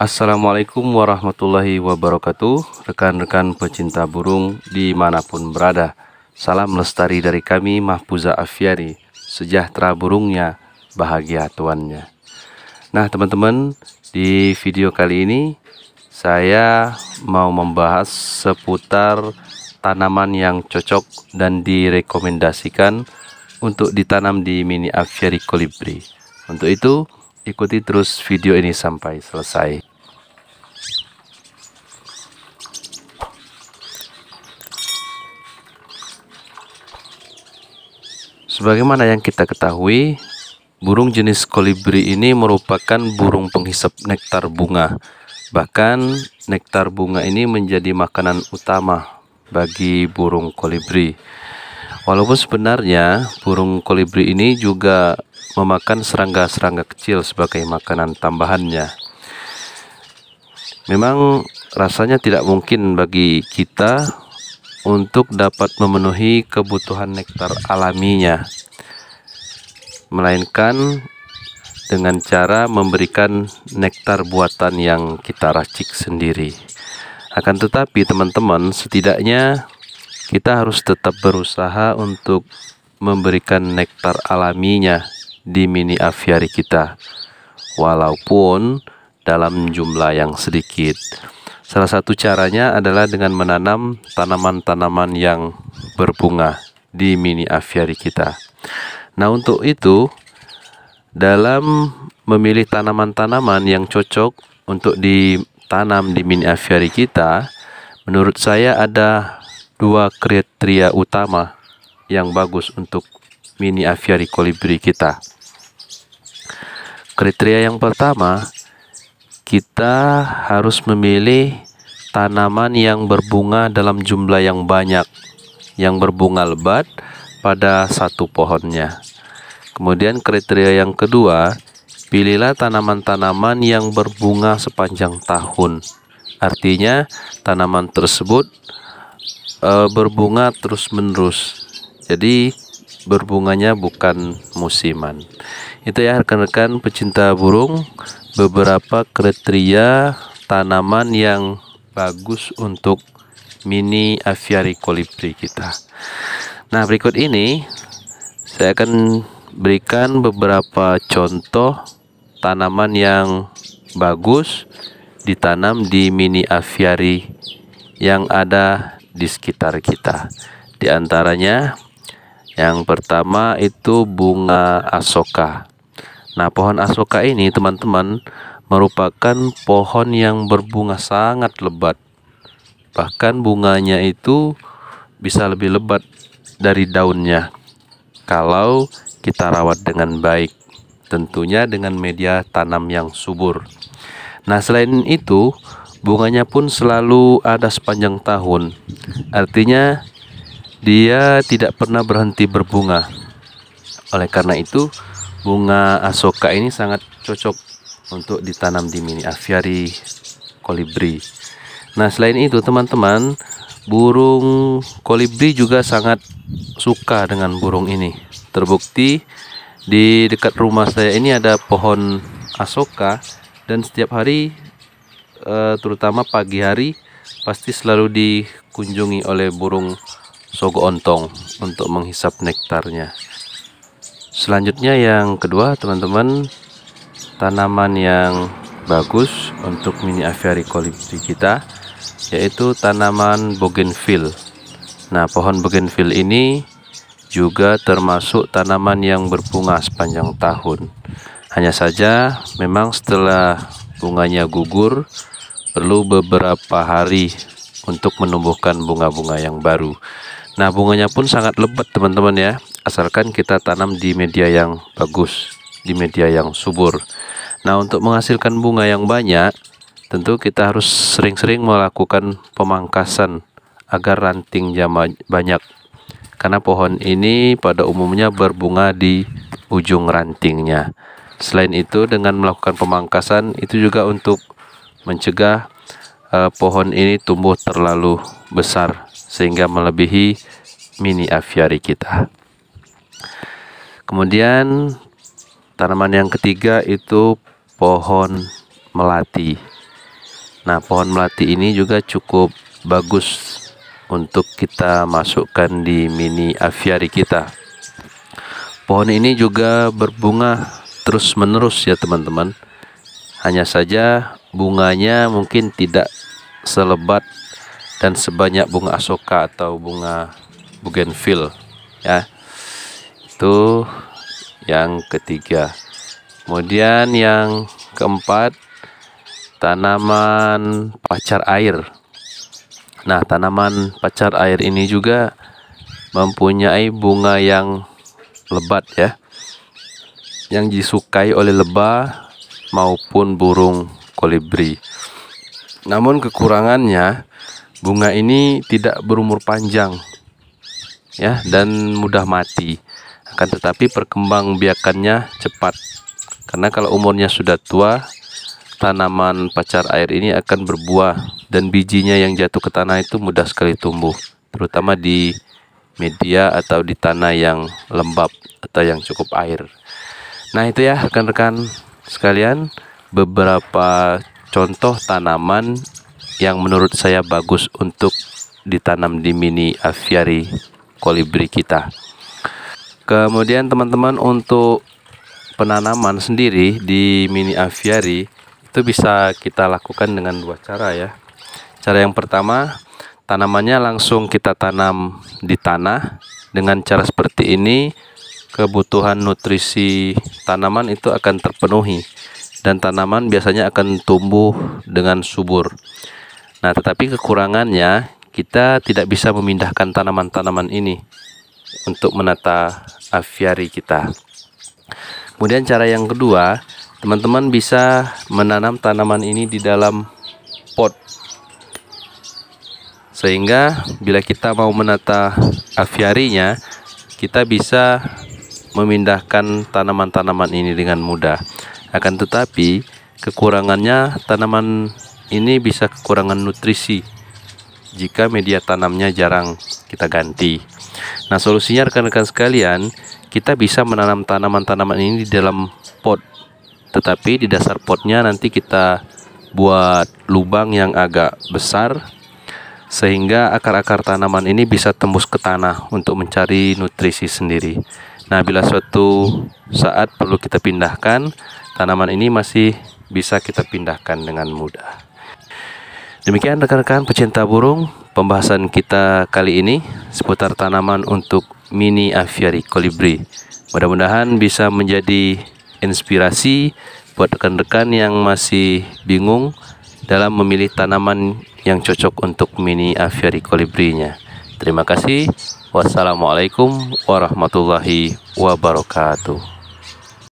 Assalamualaikum warahmatullahi wabarakatuh. Rekan-rekan pecinta burung dimanapun berada, salam lestari dari kami Mahfuza Aviari. Sejahtera burungnya, bahagia tuannya. Nah teman-teman, di video kali ini saya mau membahas seputar tanaman yang cocok dan direkomendasikan untuk ditanam di mini aviary kolibri. Untuk itu, ikuti terus video ini sampai selesai. Sebagaimana yang kita ketahui, burung jenis kolibri ini merupakan burung penghisap nektar bunga. Bahkan nektar bunga ini menjadi makanan utama bagi burung kolibri. Walaupun sebenarnya burung kolibri ini juga memakan serangga-serangga kecil sebagai makanan tambahannya. Memang rasanya tidak mungkin bagi kita untuk dapat memenuhi kebutuhan nektar alaminya, melainkan dengan cara memberikan nektar buatan yang kita racik sendiri. Akan tetapi teman-teman, setidaknya kita harus tetap berusaha untuk memberikan nektar alaminya di mini aviary kita, walaupun dalam jumlah yang sedikit. Salah satu caranya adalah dengan menanam tanaman-tanaman yang berbunga di mini aviary kita. Nah, untuk itu, dalam memilih tanaman-tanaman yang cocok untuk ditanam di mini aviary kita, menurut saya ada dua kriteria utama yang bagus untuk mini aviary kolibri kita. Kriteria yang pertama, kita harus memilih tanaman yang berbunga dalam jumlah yang banyak, yang berbunga lebat pada satu pohonnya. Kemudian kriteria yang kedua, pilihlah tanaman-tanaman yang berbunga sepanjang tahun. Artinya tanaman tersebut berbunga terus-menerus. Jadi berbunganya bukan musiman. Itu ya rekan-rekan pecinta burung, beberapa kriteria tanaman yang bagus untuk mini aviary kolibri kita. Nah, berikut ini saya akan berikan beberapa contoh tanaman yang bagus ditanam di mini aviary yang ada di sekitar kita. Di antaranya yang pertama itu bunga asoka. Nah, pohon asoka ini teman-teman merupakan pohon yang berbunga sangat lebat. Bahkan bunganya itu bisa lebih lebat dari daunnya kalau kita rawat dengan baik, tentunya dengan media tanam yang subur. Nah, selain itu bunganya pun selalu ada sepanjang tahun. Artinya dia tidak pernah berhenti berbunga. Oleh karena itu, bunga asoka ini sangat cocok untuk ditanam di mini aviary kolibri. Nah, selain itu teman-teman, burung kolibri juga sangat suka dengan burung ini. Terbukti di dekat rumah saya ini ada pohon asoka, dan setiap hari terutama pagi hari pasti selalu dikunjungi oleh burung sogo ontong untuk menghisap nektarnya. Selanjutnya yang kedua teman-teman, tanaman yang bagus untuk mini aviary kolibri kita yaitu tanaman bougainville. Nah, pohon bougainville ini juga termasuk tanaman yang berbunga sepanjang tahun. Hanya saja memang setelah bunganya gugur perlu beberapa hari untuk menumbuhkan bunga-bunga yang baru. Nah, bunganya pun sangat lebat teman-teman ya, asalkan kita tanam di media yang bagus, di media yang subur. Nah, untuk menghasilkan bunga yang banyak, tentu kita harus sering-sering melakukan pemangkasan agar rantingnya banyak. Karena pohon ini pada umumnya berbunga di ujung rantingnya. Selain itu, dengan melakukan pemangkasan itu juga untuk mencegah pohon ini tumbuh terlalu besar sehingga melebihi mini aviary kita. Kemudian tanaman yang ketiga itu pohon melati. Nah, pohon melati ini juga cukup bagus untuk kita masukkan di mini aviary kita. Pohon ini juga berbunga terus-menerus ya teman-teman. Hanya saja bunganya mungkin tidak selebat dan sebanyak bunga asoka atau bunga bougainville ya. Itu yang ketiga. Kemudian yang keempat, tanaman pacar air. Nah, tanaman pacar air ini juga mempunyai bunga yang lebat ya, yang disukai oleh lebah maupun burung kolibri. Namun kekurangannya, bunga ini tidak berumur panjang ya, dan mudah mati. Akan tetapi perkembangbiakannya cepat. Karena kalau umurnya sudah tua, tanaman pacar air ini akan berbuah dan bijinya yang jatuh ke tanah itu mudah sekali tumbuh, terutama di media atau di tanah yang lembab atau yang cukup air. Nah, itu ya rekan-rekan sekalian, beberapa contoh tanaman yang menurut saya bagus untuk ditanam di mini aviary kolibri kita. Kemudian teman-teman, untuk penanaman sendiri di mini aviary itu bisa kita lakukan dengan dua cara ya. Cara yang pertama, tanamannya langsung kita tanam di tanah. Dengan cara seperti ini, kebutuhan nutrisi tanaman itu akan terpenuhi dan tanaman biasanya akan tumbuh dengan subur. Nah, tetapi kekurangannya, kita tidak bisa memindahkan tanaman-tanaman ini untuk menata aviary kita. Kemudian cara yang kedua, teman-teman bisa menanam tanaman ini di dalam pot, sehingga bila kita mau menata aviary-nya, kita bisa memindahkan tanaman-tanaman ini dengan mudah. Akan tetapi kekurangannya, tanaman ini bisa kekurangan nutrisi jika media tanamnya jarang kita ganti. Nah, solusinya rekan-rekan sekalian, kita bisa menanam tanaman-tanaman ini di dalam pot, tetapi di dasar potnya nanti kita buat lubang yang agak besar, sehingga akar-akar tanaman ini bisa tembus ke tanah untuk mencari nutrisi sendiri. Nah, bila suatu saat perlu kita pindahkan, tanaman ini masih bisa kita pindahkan dengan mudah. Demikian rekan-rekan pecinta burung, pembahasan kita kali ini seputar tanaman untuk mini aviary kolibri. Mudah-mudahan bisa menjadi inspirasi buat rekan-rekan yang masih bingung dalam memilih tanaman yang cocok untuk mini aviary kolibrinya. Terima kasih. Wassalamualaikum warahmatullahi wabarakatuh.